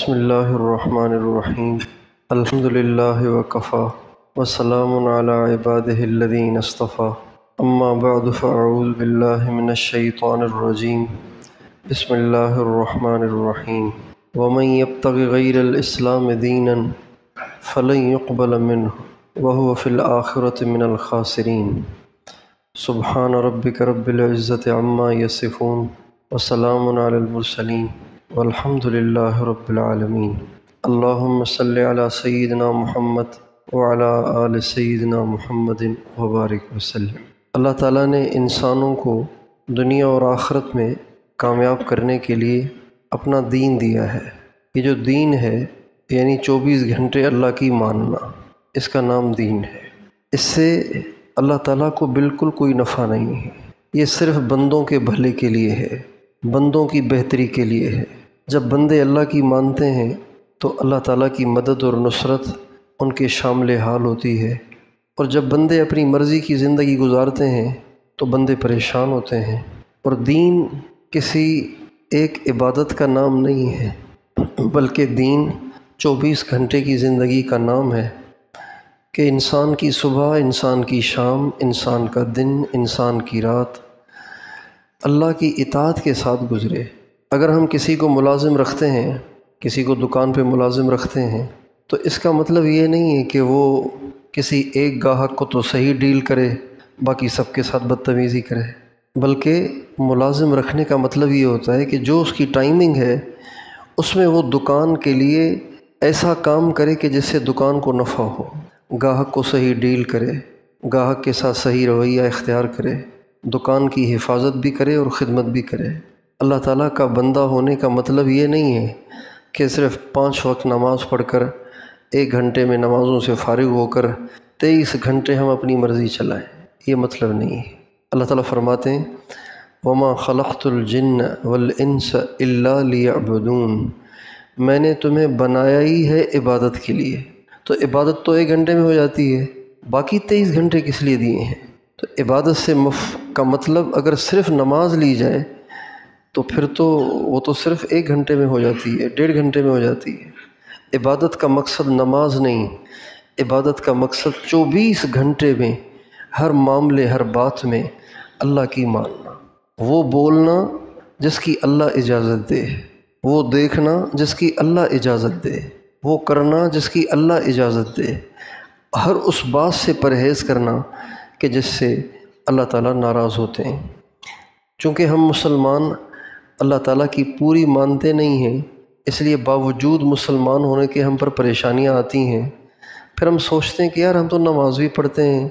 بسم اللہ الرحمن الرحیم الحمد للہ وکفا وسلام علی عبادہ الذین اصطفیٰ اما بعد فاعوذ باللہ من الشیطان الرجیم بسم اللہ الرحمن الرحیم ومن یبتغ غیر الاسلام دینا فلن يقبل منہ وهو فی الآخرۃ من الخاسرین سبحان ربک رب العزۃ عما یصفون وسلام علی المرسلین والحمد للہ رب العالمین اللہم صلی علی سیدنا محمد وعلی آل سیدنا محمد وبارک وسلم۔ اللہ تعالیٰ نے انسانوں کو دنیا اور آخرت میں کامیاب کرنے کے لیے اپنا دین دیا ہے۔ یہ جو دین ہے یعنی 24 گھنٹے اللہ کی ماننا، اس کا نام دین ہے۔ اس سے اللہ تعالیٰ کو بالکل کوئی نفع نہیں ہے، یہ صرف بندوں کے بھلے کے لیے ہے، بندوں کی بہتری کے لیے ہے۔ جب بندے اللہ کی مانتے ہیں تو اللہ تعالیٰ کی مدد اور نصرت ان کے شامل حال ہوتی ہے، اور جب بندے اپنی مرضی کی زندگی گزارتے ہیں تو بندے پریشان ہوتے ہیں۔ اور دین کسی ایک عبادت کا نام نہیں ہے، بلکہ دین 24 گھنٹے کی زندگی کا نام ہے کہ انسان کی صبح، انسان کی شام، انسان کا دن، انسان کی رات اللہ کی اطاعت کے ساتھ گزرے۔ اگر ہم کسی کو ملازم رکھتے ہیں، کسی کو دکان پہ ملازم رکھتے ہیں، تو اس کا مطلب یہ نہیں ہے کہ وہ کسی ایک گاہک کو تو صحیح ڈیل کرے، باقی سب کے ساتھ بدتمیزی کرے، بلکہ ملازم رکھنے کا مطلب یہ ہوتا ہے کہ جو اس کی ٹائمنگ ہے اس میں وہ دکان کے لیے ایسا کام کرے کہ جس سے دکان کو نفع ہو، گاہک کو صحیح ڈیل کرے، گاہک کے ساتھ صحیح رویہ اختیار کرے، دکان کی حفاظت بھی کرے اور خدمت بھی کرے۔ اللہ تعالیٰ کا بندہ ہونے کا مطلب یہ نہیں ہے کہ صرف 5 وقت نماز پڑھ کر 1 گھنٹے میں نمازوں سے فارغ ہو کر 23 گھنٹے ہم اپنی مرضی چلائیں، یہ مطلب نہیں ہے۔ اللہ تعالیٰ فرماتے ہیں وَمَا خَلَقْتُ الْجِنَّ وَالْإِنسَ إِلَّا لِيَعْبُدُونَ، میں نے تمہیں بنایا ہی ہے عبادت کے لیے۔ تو عبادت تو 1 گھنٹے میں ہو جاتی ہے، باقی 23 گھنٹے کس لیے دیے ہیں؟ تو عبادت سے کا مطلب اگر صرف نماز لی جائے تو پھر تو وہ تو صرف 1 گھنٹے میں ہو جاتی ہے، 1.5 گھنٹے میں ہو جاتی ہے۔ عبادت کا مقصد نماز نہیں، عبادت کا مقصد 24 گھنٹے میں ہر معاملے، ہر بات میں اللہ کی ماننا، وہ بولنا جس کی اللہ اجازت دے، وہ دیکھنا جس کی اللہ اجازت دے، وہ کرنا جس کی اللہ اجازت دے، ہر اس بات سے پرہیز کرنا کہ جس سے اللہ تعالیٰ ناراض ہوتے ہیں۔ چونکہ ہم مسلمان اللہ تعالیٰ کی پوری مانتے نہیں ہیں، اس لیے باوجود مسلمان ہونے کے ہم پر پریشانیاں آتی ہیں۔ پھر ہم سوچتے ہیں کہ یار ہم تو نماز بھی پڑھتے ہیں،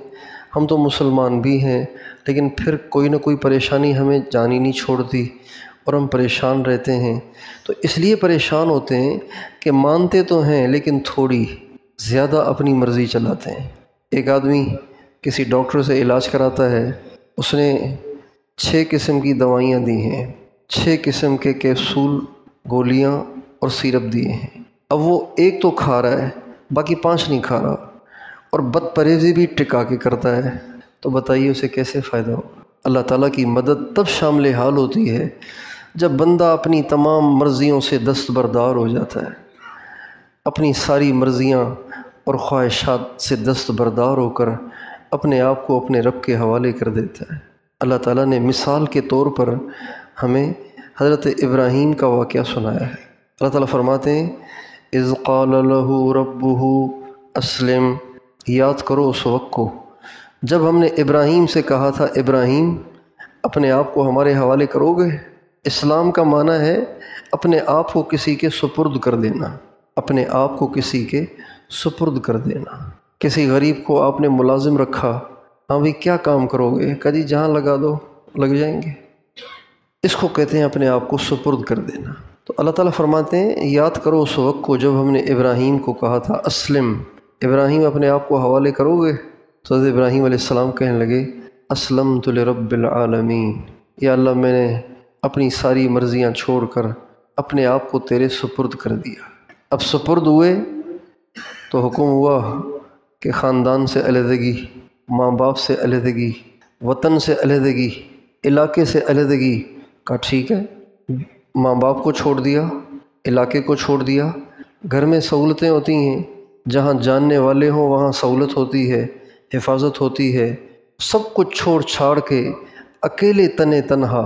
ہم تو مسلمان بھی ہیں، لیکن پھر کوئی نہ کوئی پریشانی ہمیں جانی نہیں چھوڑتی اور ہم پریشان رہتے ہیں۔ تو اس لیے پریشان ہوتے ہیں کہ مانتے تو ہیں لیکن تھوڑی زیادہ اپنی مرضی چلاتے ہیں۔ ایک آدمی کسی ڈاکٹر سے علاج کراتا ہے، اس نے 6 قسم کی دوائیاں دی ہیں، 6 قسم کے کیپسول، گولیاں اور سیرپ دیے ہیں۔ اب وہ ایک تو کھا رہا ہے، باقی 5 نہیں کھا رہا، اور بد پرہیزی بھی ٹکا کے کرتا ہے، تو بتائیے اسے کیسے فائدہ ہو؟ اللہ تعالیٰ کی مدد تب شامل حال ہوتی ہے جب بندہ اپنی تمام مرضیوں سے دستبردار ہو جاتا ہے، اپنی ساری مرضیاں اور خواہشات سے دستبردار ہو کر اپنے آپ کو اپنے رب کے حوالے کر دیتا ہے۔ اللہ تعالیٰ نے مثال کے طور پر ہمیں حضرت ابراہیم کا واقعہ سنایا ہے۔ اللہ تعالیٰ فرماتے ہیں اذ قال له ربه اسلم، یاد کرو اس وقت کو جب ہم نے ابراہیم سے کہا تھا ابراہیم اپنے آپ کو ہمارے حوالے کرو گے۔ اسلام کا معنی ہے اپنے آپ کو کسی کے سپرد کر دینا، اپنے آپ کو کسی کے سپرد کر دینا۔ کسی غریب کو آپ نے ملازم رکھا، ہاں بھی کیا کام کرو گے؟ کہ جی جہاں لگا دو لگ جائیں گے۔ اس کو کہتے ہیں اپنے آپ کو سپرد کر دینا۔ تو اللہ تعالیٰ فرماتے ہیں یاد کرو اس وقت کو جب ہم نے ابراہیم کو کہا تھا اسلم، ابراہیم اپنے آپ کو حوالے کرو گے؟ تو حضرت ابراہیم علیہ السلام کہنے لگے اسلمت لرب العالمین، یا اللہ میں نے اپنی ساری مرضیاں چھوڑ کر اپنے آپ کو تیرے سپرد کر دیا۔ اب سپرد ہوئے تو حکم ہوا کہ خاندان سے علیحدگی، ماں باپ سے علیحدگی، وطن سے علیحدگی، علاقے سے علیحدگی کا ٹھیک ہے، ماں باپ کو چھوڑ دیا، علاقے کو چھوڑ دیا۔ گھر میں سہولتیں ہوتی ہیں، جہاں جاننے والے ہوں وہاں سہولت ہوتی ہے، حفاظت ہوتی ہے، سب کچھ چھوڑ چھاڑ کے اکیلے تنے تنہا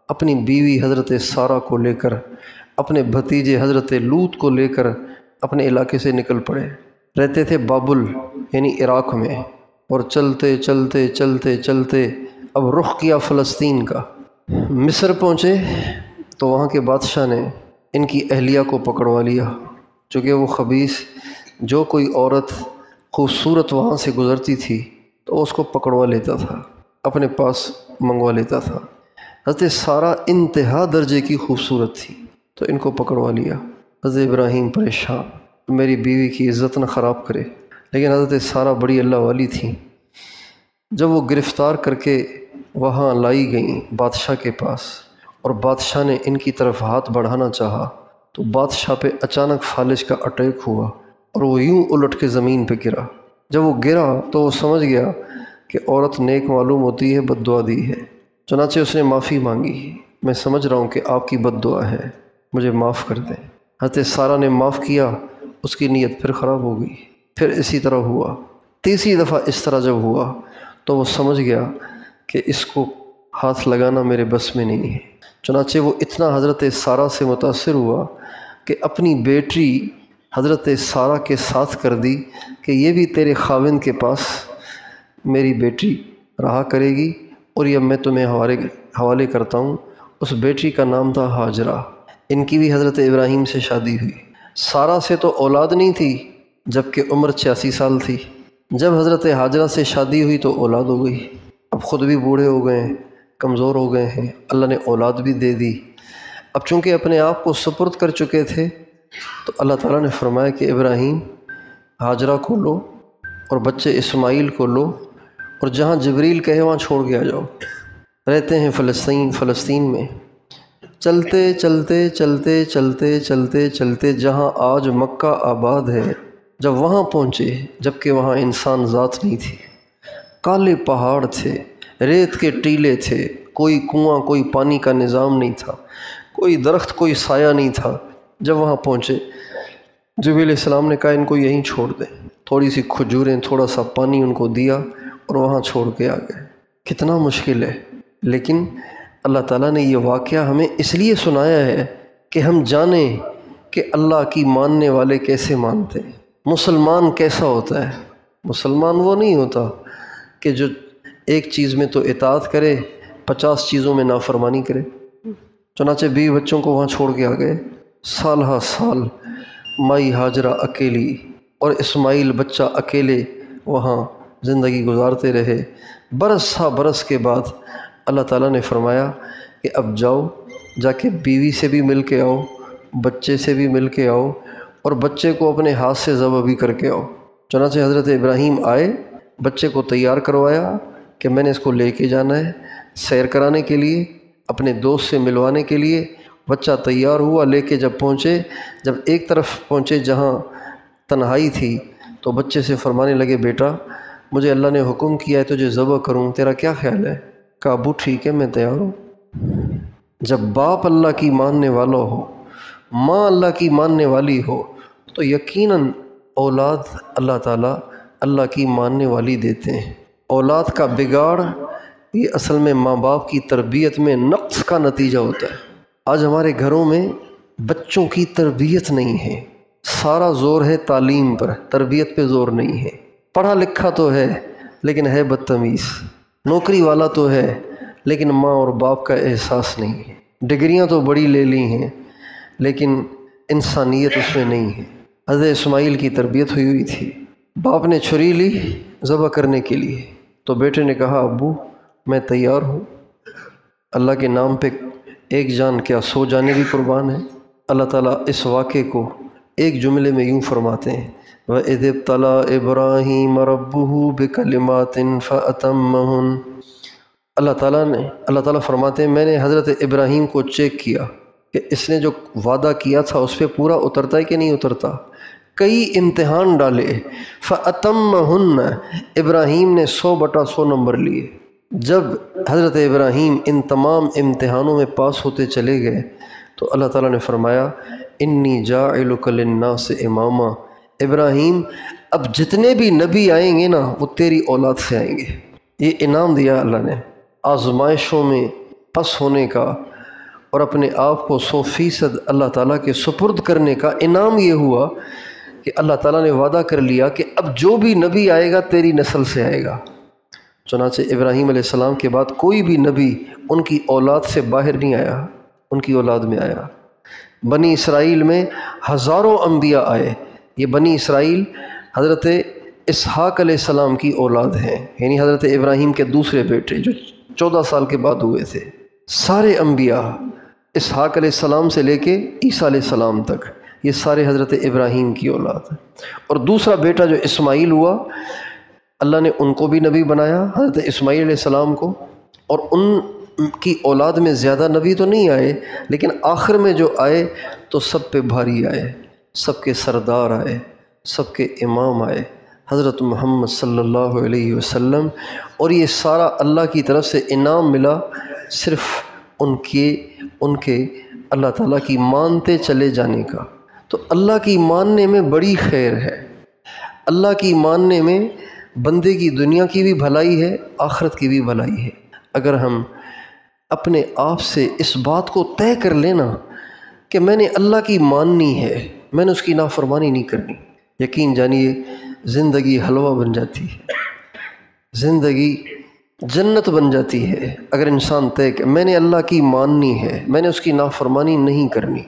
اپنی بیوی حضرت سارہ کو لے کر، اپنے بھتیجے حضرت لوط کو لے کر اپنے علاقے سے نکل پڑے۔ رہتے تھے بابل یعنی عراق میں، اور چلتے چلتے چلتے چلتے اب رخ کیا فلسطین کا۔ مصر پہنچے تو وہاں کے بادشاہ نے ان کی اہلیہ کو پکڑوا لیا، چونکہ وہ خبیث جو کوئی عورت خوبصورت وہاں سے گزرتی تھی تو اس کو پکڑوا لیتا تھا، اپنے پاس منگوا لیتا تھا۔ حضرت سارہ انتہا درجے کی خوبصورت تھی تو ان کو پکڑوا لیا۔ حضرت ابراہیم پریشان، میری بیوی کی عزت نہ خراب کرے، لیکن حضرت سارہ بڑی اللہ والی تھیں۔ جب وہ گرفتار کر کے وہاں لائی گئیں بادشاہ کے پاس، اور بادشاہ نے ان کی طرف ہاتھ بڑھانا چاہا تو بادشاہ پہ اچانک فالج کا اٹیک ہوا اور وہ یوں الٹ کے زمین پہ گرا۔ جب وہ گرا تو وہ سمجھ گیا کہ عورت نیک معلوم ہوتی ہے، بد دعا دی ہے، چنانچہ اس نے معافی مانگی، میں سمجھ رہا ہوں کہ آپ کی بد دعا ہے، مجھے معاف کر دیں۔ حضرت سارہ نے معاف کیا، اس کی نیت پھر خراب ہو گئی، پھر اسی طرح ہوا۔ تیسری دفعہ اس طرح جب ہوا تو وہ سمجھ گیا کہ اس کو ہاتھ لگانا میرے بس میں نہیں ہے، چنانچہ وہ اتنا حضرت سارہ سے متاثر ہوا کہ اپنی بیٹی حضرت سارہ کے ساتھ کر دی کہ یہ بھی تیرے خاوند کے پاس میری بیٹی رہا کرے گی، اور یہ میں تمہیں حوالے کرتا ہوں۔ اس بیٹی کا نام تھا ہاجرہ۔ ان کی بھی حضرت ابراہیم سے شادی ہوئی۔ سارہ سے تو اولاد نہیں تھی جبکہ عمر 86 سال تھی۔ جب حضرت ہاجرہ سے شادی ہوئی تو اولاد ہو گئی۔ اب خود بھی بوڑھے ہو گئے ہیں، کمزور ہو گئے ہیں، اللہ نے اولاد بھی دے دی۔ اب چونکہ اپنے آپ کو سپرد کر چکے تھے تو اللہ تعالیٰ نے فرمایا کہ ابراہیم ہاجرہ کو لو اور بچے اسماعیل کو لو، اور جہاں جبریل کہے وہاں چھوڑ کے آ جاؤ۔ رہتے ہیں فلسطین میں، چلتے چلتے چلتے چلتے چلتے چلتے جہاں آج مکہ آباد ہے، جب وہاں پہنچے جبکہ وہاں انسان ذات نہیں تھی، کالے پہاڑ تھے، ریت کے ٹیلے تھے، کوئی کنواں کوئی پانی کا نظام نہیں تھا، کوئی درخت کوئی سایہ نہیں تھا۔ جب وہاں پہنچے جبریل علیہ السلام نے کہا ان کو یہیں چھوڑ دیں، تھوڑی سی کھجوریں تھوڑا سا پانی ان کو دیا اور وہاں چھوڑ کے آ گئے۔ کتنا مشکل ہے، لیکن اللہ تعالیٰ نے یہ واقعہ ہمیں اس لیے سنایا ہے کہ ہم جانیں کہ اللہ کی ماننے والے کیسے مانتے ہیں، مسلمان کیسا ہوتا ہے۔ مسلمان وہ نہیں ہوتا کہ جو ایک چیز میں تو اطاعت کرے، 50 چیزوں میں نافرمانی کرے۔ چنانچہ بیوی بچوں کو وہاں چھوڑ کے آ گئے۔ سال ہا سال مائی ہاجرہ اکیلی اور اسماعیل بچہ اکیلے وہاں زندگی گزارتے رہے۔ برس ہا برس کے بعد اللہ تعالیٰ نے فرمایا کہ اب جاؤ، جا کے بیوی سے بھی مل کے آؤ، بچے سے بھی مل کے آؤ، اور بچے کو اپنے ہاتھ سے ذبح بھی کر کے آؤ۔ چنانچہ حضرت ابراہیم آئے، بچے کو تیار کروایا کہ میں نے اس کو لے کے جانا ہے سیر کرانے کے لیے، اپنے دوست سے ملوانے کے لیے۔ بچہ تیار ہوا، لے کے جب پہنچے، جب ایک طرف پہنچے جہاں تنہائی تھی تو بچے سے فرمانے لگے بیٹا مجھے اللہ نے حکم کیا ہے تجھے ذبح کروں، تیرا کیا خیال ہے؟ کہا ابو ٹھیک ہے میں تیار ہوں۔ جب باپ اللہ کی ماننے والا ہو، ماں اللہ کی ماننے والی ہو، تو یقیناً اولاد اللہ تعالیٰ اللہ کی ماننے والی دیتے ہیں۔ اولاد کا بگاڑ یہ اصل میں ماں باپ کی تربیت میں نقص کا نتیجہ ہوتا ہے۔ آج ہمارے گھروں میں بچوں کی تربیت نہیں ہے، سارا زور ہے تعلیم پر، تربیت پہ زور نہیں ہے۔ پڑھا لکھا تو ہے لیکن ہے بدتمیز، نوکری والا تو ہے لیکن ماں اور باپ کا احساس نہیں ہے، ڈگریاں تو بڑی لے لی ہیں لیکن انسانیت اس میں نہیں ہے۔ حضرت اسماعیل کی تربیت ہوئی تھی، باپ نے چھری لی ذبح کرنے کے لیے تو بیٹے نے کہا ابو میں تیار ہوں، اللہ کے نام پہ ایک جان کیا 100 جانیں بھی قربان ہیں۔ اللہ تعالیٰ اس واقعے کو ایک جملے میں یوں فرماتے ہیں وَإِذِ ابْتَلَىٰ إِبْرَاهِيمَ رَبُّهُ بِكَلِمَاتٍ فَأَتَمَّهُنَّ۔ اللہ تعالیٰ فرماتے ہیں میں نے حضرت ابراہیم کو چیک کیا کہ اس نے جو وعدہ کیا تھا اس پہ پورا اترتا ہے کہ نہیں اترتا۔ کئی امتحان ڈالے، فَأَتَمَّهُنَّ، ابراہیم نے 100/100 نمبر لیے۔ جب حضرت ابراہیم ان تمام امتحانوں میں پاس ہوتے چلے گئے تو اللہ تعالیٰ نے فرمایا انی جاعلک للناس اماما، ابراہیم اب جتنے بھی نبی آئیں گے نا وہ تیری اولاد سے آئیں گے۔ یہ انعام دیا اللہ نے، آزمائشوں میں پس ہونے کا اور اپنے آپ کو 100% اللہ تعالیٰ کے سپرد کرنے کا انعام یہ ہوا کہ اللہ تعالیٰ نے وعدہ کر لیا کہ اب جو بھی نبی آئے گا تیری نسل سے آئے گا۔ چنانچہ ابراہیم علیہ السلام کے بعد کوئی بھی نبی ان کی اولاد سے باہر نہیں آیا، ان کی اولاد میں آیا۔ بنی اسرائیل میں ہزاروں انبیاء آئے، یہ بنی اسرائیل حضرت اسحاق علیہ السلام کی اولاد ہیں، یعنی حضرت ابراہیم کے دوسرے بیٹے جو 14 سال کے بعد ہوئے تھے۔ سارے انبیاء اسحاق علیہ السلام سے لے کے عیسیٰ علیہ السلام تک یہ سارے حضرت ابراہیم کی اولاد ہیں۔ اور دوسرا بیٹا جو اسماعیل ہوا، اللہ نے ان کو بھی نبی بنایا، حضرت اسماعیل علیہ السلام کو، اور ان کی اولاد میں زیادہ نبی تو نہیں آئے، لیکن آخر میں جو آئے تو سب پہ بھاری آئے، سب کے سردار آئے، سب کے امام آئے، حضرت محمد صلی اللہ علیہ وسلم۔ اور یہ سارا اللہ کی طرف سے انعام ملا صرف ان کے اللہ تعالیٰ کی مانتے چلے جانے کا۔ تو اللہ کی ماننے میں بڑی خیر ہے، اللہ کی ماننے میں بندے کی دنیا کی بھی بھلائی ہے، آخرت کی بھی بھلائی ہے۔ اگر ہم اپنے آپ سے اس بات کو طے کر لینا کہ میں نے اللہ کی ماننی ہے، میں نے اس کی نافرمانی نہیں کرنی، یقین جانیے زندگی حلوہ بن جاتی ہے، زندگی جنت بن جاتی ہے۔ اگر انسان طے کہ میں نے اللہ کی ماننی ہے، میں نے اس کی نافرمانی نہیں کرنی،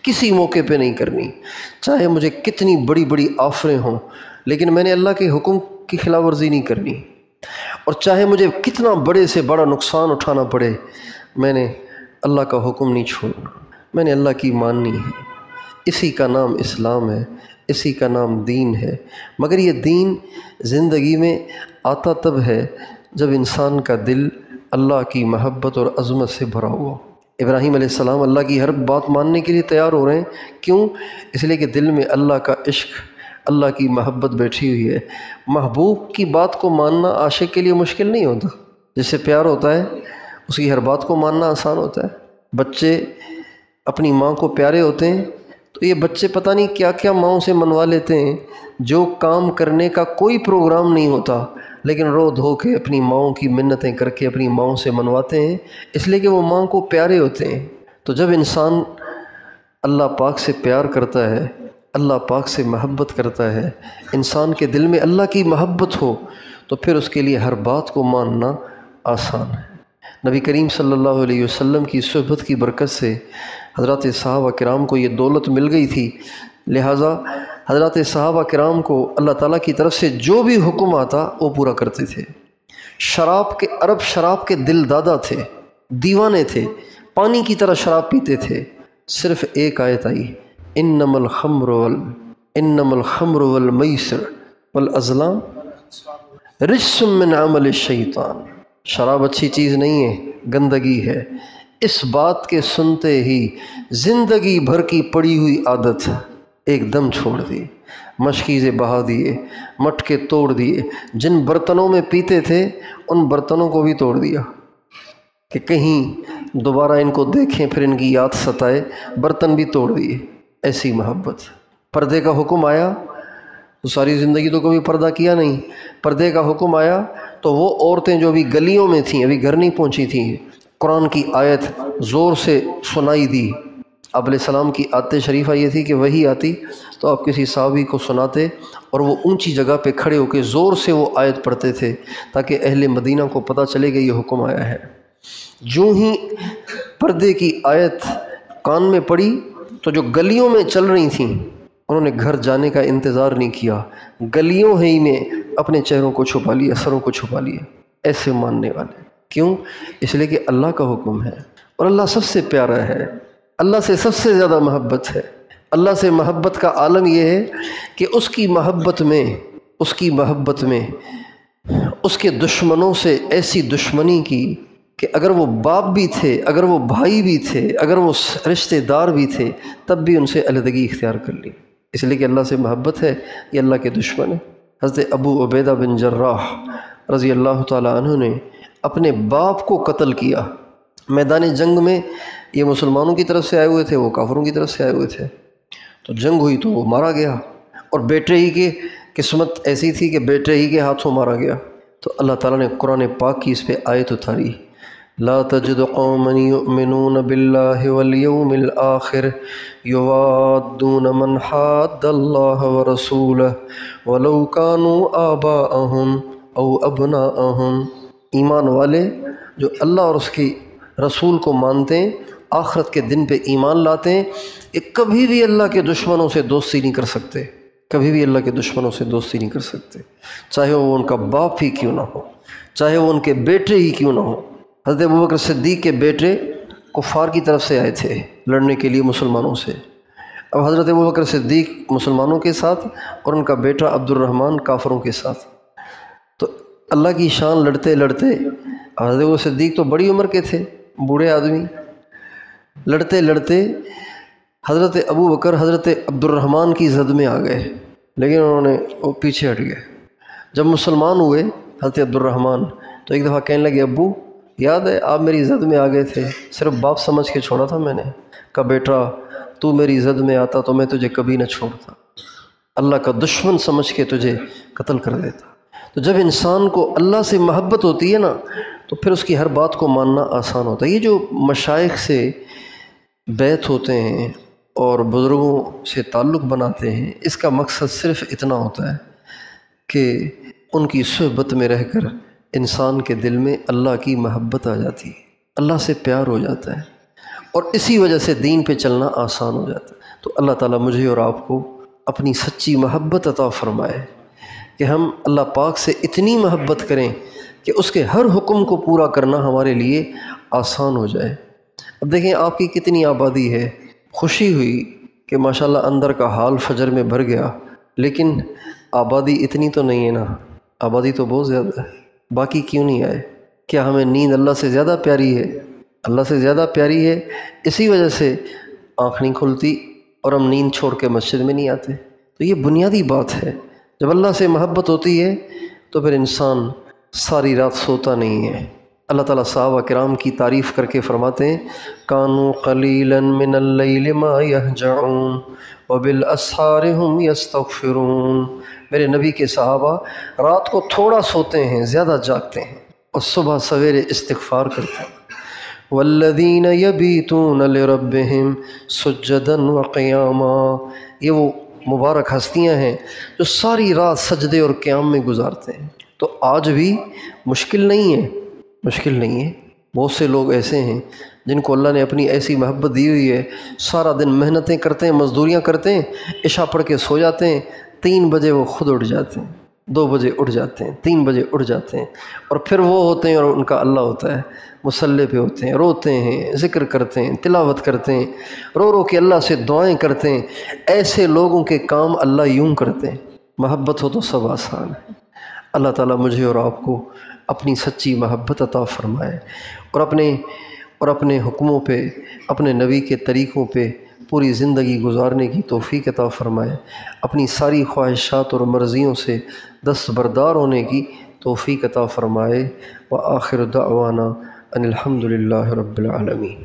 کسی موقع پہ نہیں کرنی، چاہے مجھے کتنی بڑی بڑی آفریں ہوں، لیکن میں نے اللہ کے حکم کی خلاف ورزی نہیں کرنی، اور چاہے مجھے کتنا بڑے سے بڑا نقصان اٹھانا پڑے، میں نے اللہ کا حکم نہیں چھوڑنا، میں نے اللہ کی ماننی ہے۔ اسی کا نام اسلام ہے، اسی کا نام دین ہے۔ مگر یہ دین زندگی میں آتا تب ہے جب انسان کا دل اللہ کی محبت اور عظمت سے بھرا ہوا۔ ابراہیم علیہ السلام اللہ کی ہر بات ماننے کے لیے تیار ہو رہے ہیں، کیوں؟ اس لیے کہ دل میں اللہ کا عشق، اللہ کی محبت بیٹھی ہوئی ہے۔ محبوب کی بات کو ماننا عاشق کے لیے مشکل نہیں ہوتا، جس سے پیار ہوتا ہے اس کی ہر بات کو ماننا آسان ہوتا ہے۔ بچے اپنی ماں کو پیارے ہوتے ہیں تو یہ بچے پتہ نہیں کیا کیا ماؤں سے منوا لیتے ہیں، جو کام کرنے کا کوئی پروگرام نہیں ہوتا، لیکن رو دھو کے اپنی ماؤں کی منتیں کر کے اپنی ماؤں سے منواتے ہیں، اس لیے کہ وہ ماں کو پیارے ہوتے ہیں۔ تو جب انسان اللہ پاک سے پیار کرتا ہے، اللہ پاک سے محبت کرتا ہے، انسان کے دل میں اللہ کی محبت ہو، تو پھر اس کے لیے ہر بات کو ماننا آسان ہے۔ نبی کریم صلی اللہ علیہ وسلم کی صحبت کی برکت سے حضرات صحابہ کرام کو یہ دولت مل گئی تھی، لہٰذا حضرات صحابہ کرام کو اللہ تعالیٰ کی طرف سے جو بھی حکم آتا وہ پورا کرتے تھے۔ عرب شراب کے دل دادا تھے، دیوانے تھے، پانی کی طرح شراب پیتے تھے۔ صرف ایک آیت آئی، انما الخمر والمیسر والازلام رجس من عمل الشیطان۔ شراب اچھی چیز نہیں ہے، گندگی ہے۔ اس بات کے سنتے ہی زندگی بھر کی پڑی ہوئی عادت ایک دم چھوڑ دی، مشکیزیں بہا دیے، مٹکے توڑ دیے، جن برتنوں میں پیتے تھے ان برتنوں کو بھی توڑ دیا کہ کہیں دوبارہ ان کو دیکھیں پھر ان کی یاد ستائے، برتن بھی توڑ دیے۔ ایسی محبت۔ پردے کا حکم آیا تو ساری زندگی تو کبھی پردہ کیا نہیں، پردے کا حکم آیا تو وہ عورتیں جو ابھی گلیوں میں تھیں، ابھی گھر نہیں پہنچی تھیں، قرآن کی آیت زور سے سنائی دی۔ آپ علیہ السلام کی عادت شریفہ یہ تھی کہ وہی آتی تو آپ کسی صحابی کو سناتے اور وہ اونچی جگہ پہ کھڑے ہو کے زور سے وہ آیت پڑھتے تھے تاکہ اہل مدینہ کو پتہ چلے کہ یہ حکم آیا ہے۔ جو ہی پردے کی آیت کان میں پڑی تو جو گلیوں میں چل رہی تھیں انہوں نے گھر جانے کا انتظار نہیں کیا، گلیوں ہی میں اپنے چہروں کو چھپا لیا، سروں کو چھپا لیا۔ ایسے ماننے والے کیوں؟ اس لیے کہ اللہ کا حکم ہے اور اللہ سب سے پیارا ہے، اللہ سے سب سے زیادہ محبت ہے۔ اللہ سے محبت کا عالم یہ ہے کہ اس کی محبت میں اس کے دشمنوں سے ایسی دشمنی کی کہ اگر وہ باپ بھی تھے، اگر وہ بھائی بھی تھے، اگر وہ رشتہ دار بھی تھے، تب بھی ان سے علیحدگی اختیار کر لی، اس لیے کہ اللہ سے محبت ہے، یہ اللہ کے دشمن ہے۔ حضرت ابو عبیدہ بن جراح رضی اللہ تعالیٰ عنہ نے اپنے باپ کو قتل کیا، میدان جنگ میں یہ مسلمانوں کی طرف سے آئے ہوئے تھے، وہ کافروں کی طرف سے آئے ہوئے تھے، تو جنگ ہوئی تو وہ مارا گیا، اور بیٹے ہی کی قسمت ایسی تھی کہ بیٹے ہی کے ہاتھوں مارا گیا۔ تو اللہ تعالیٰ نے قرآن پاک کی اس پہ آیت اتاری، لا تجد قوما یؤمنون باللہ والیوم الآخر یوادون من حاد اللہ ورسولہ ولو كانوا آباءہم او ابناءہم۔ ایمان والے جو اللہ اور اس کی رسول کو مانتے ہیں، آخرت کے دن پہ ایمان لاتے ہیں، یہ کبھی بھی اللہ کے دشمنوں سے دوستی نہیں کر سکتے، کبھی بھی اللہ کے دشمنوں سے دوستی نہیں کر سکتے، چاہے وہ ان کا باپ ہی کیوں نہ ہو، چاہے وہ ان کے بیٹے ہی کیوں نہ ہو۔ حضرت ابوبکر صدیق کے بیٹے کفار کی طرف سے آئے تھے لڑنے کے لیے مسلمانوں سے، اب حضرت ابوبکر صدیق مسلمانوں کے ساتھ اور ان کا بیٹا عبد الرحمن کافروں کے ساتھ، تو اللہ کی شان لڑتے لڑتے، حضرت ابوبکر صدیق تو بڑی عمر کے تھے، بوڑھے آدمی، لڑتے لڑتے حضرت ابوبکر حضرت عبد الرحمن کی زد میں آ گئے، لیکن انہوں نے وہ پیچھے ہٹ گئے۔ جب مسلمان ہوئے حضرت عبد الرحمن تو ایک دفعہ کہنے لگے، ابو یاد ہے آپ میری زد میں آ گئے تھے، صرف باپ سمجھ کے چھوڑا تھا میں نے، کہا بیٹا تو میری زد میں آتا تو میں تجھے کبھی نہ چھوڑتا، اللہ کا دشمن سمجھ کے تجھے قتل کر دیتا۔ تو جب انسان کو اللہ سے محبت ہوتی ہے نا تو پھر اس کی ہر بات کو ماننا آسان ہوتا ہے۔ یہ جو مشائخ سے بیعت ہوتے ہیں اور بزرگوں سے تعلق بناتے ہیں، اس کا مقصد صرف اتنا ہوتا ہے کہ ان کی صحبت میں رہ کر انسان کے دل میں اللہ کی محبت آ جاتی ہے، اللہ سے پیار ہو جاتا ہے، اور اسی وجہ سے دین پہ چلنا آسان ہو جاتا ہے۔ تو اللہ تعالیٰ مجھے اور آپ کو اپنی سچی محبت عطا فرمائے کہ ہم اللہ پاک سے اتنی محبت کریں کہ اس کے ہر حکم کو پورا کرنا ہمارے لیے آسان ہو جائے۔ اب دیکھیں آپ کی کتنی آبادی ہے، خوشی ہوئی کہ ماشاءاللہ اندر کا حال فجر میں بھر گیا، لیکن آبادی اتنی تو نہیں ہے نا، آبادی تو بہت زیادہ ہے، باقی کیوں نہیں آئے؟ کیا ہمیں نیند اللہ سے زیادہ پیاری ہے؟ اللہ سے زیادہ پیاری ہے، اسی وجہ سے آنکھ نہیں کھلتی اور ہم نیند چھوڑ کے مسجد میں نہیں آتے۔ تو یہ بنیادی بات ہے، جب اللہ سے محبت ہوتی ہے تو پھر انسان ساری رات سوتا نہیں ہے۔ اللہ تعالیٰ صحابہ کرام کی تعریف کر کے فرماتے ہیں، کانوا قلیلا من اللیل ما یہجعون وبالاسحار ہم یستغفرون۔ میرے نبی کے صحابہ رات کو تھوڑا سوتے ہیں، زیادہ جاگتے ہیں، اور صبح سویرے استغفار کرتے ہیں۔ والذین یبیتون لربہم سجدا وقیاما۔ یہ وہ مبارک ہستیاں ہیں جو ساری رات سجدے اور قیام میں گزارتے ہیں۔ تو آج بھی مشکل نہیں ہے، مشکل نہیں ہے۔ بہت سے لوگ ایسے ہیں جن کو اللہ نے اپنی ایسی محبت دی ہوئی ہے، سارا دن محنتیں کرتے ہیں، مزدوریاں کرتے ہیں، عشاء پڑھ کے سو جاتے ہیں، 3 بجے وہ خود اٹھ جاتے ہیں، 2 بجے اٹھ جاتے ہیں، 3 بجے اٹھ جاتے ہیں، اور پھر وہ ہوتے ہیں اور ان کا اللہ ہوتا ہے، مصلی پہ ہوتے ہیں، روتے ہیں، ذکر کرتے ہیں، تلاوت کرتے ہیں، رو رو کے اللہ سے دعائیں کرتے ہیں۔ ایسے لوگوں کے کام اللہ یوں کرتے ہیں۔ محبت ہو تو سب آسان ہے۔ اللہ تعالیٰ مجھے اور آپ کو اپنی سچی محبت عطا فرمائے، اور اپنے حکموں پہ، اپنے نبی کے طریقوں پہ پوری زندگی گزارنے کی توفیق عطا فرمائے، اپنی ساری خواہشات اور مرضیوں سے دستبردار ہونے کی توفیق عطا فرمائے۔ وآخر دعوانا ان الحمد للہ رب العالمین۔